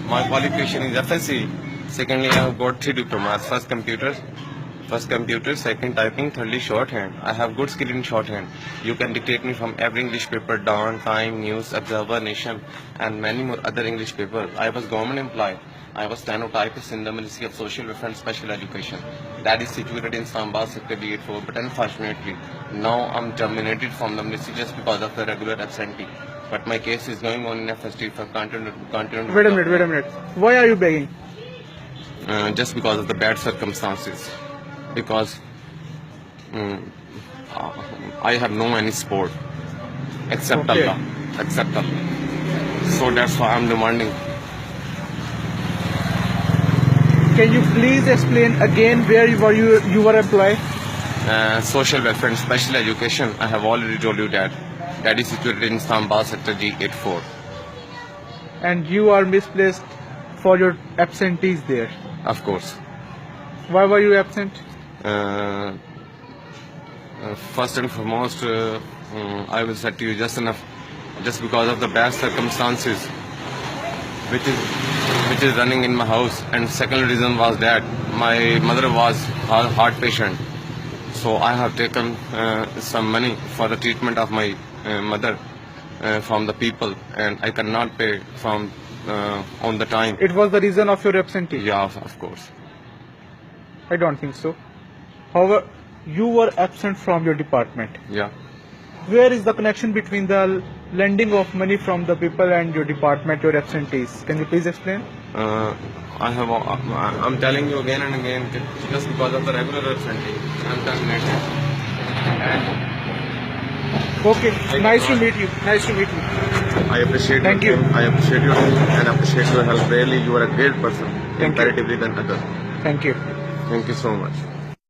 My qualification is FSC. Secondly, I have got 3 diplomas. First computer, second typing, thirdly shorthand. I have good skill in shorthand. You can dictate me from every English paper, Dawn, Time, News, Observer, Nation, and many more other English papers. I was government employee. I was stenotypist in the Ministry of Social Welfare and Special Education. That is situated in Samba, Sector D84. But unfortunately, now I'm terminated from the ministry just because of the regular absentee. But my case is going on in FST for continued. Wait a minute. Why are you begging? Just because of the bad circumstances. Because I have no any support except Okay. Allah. Except Allah. So that's why I'm demanding. Can you please explain again where you were employed? Social welfare and special education. I have already told you that. That is situated in Samba Sector G84. And you are misplaced for your absentees there. Of course. Why were you absent? First and foremost, I will say to you just because of the bad circumstances which is running in my house. And second reason was that my mother was heart patient, so I have taken some money for the treatment of my mother from the people, and I cannot pay from on the time. It was the reason of your absentee? Yeah, of course. I don't think so. However, you were absent from your department. Yeah. Where is the connection between the lending of money from the people and your department, your absentees? Can you please explain? I'm telling you again and again, just because of the regular absentee, I'm terminated. Okay, nice to meet you. I appreciate Thank your you. time. I appreciate your time and appreciate your help. Really, you are a great person, Thank you. comparatively than others. Thank you. Thank you so much.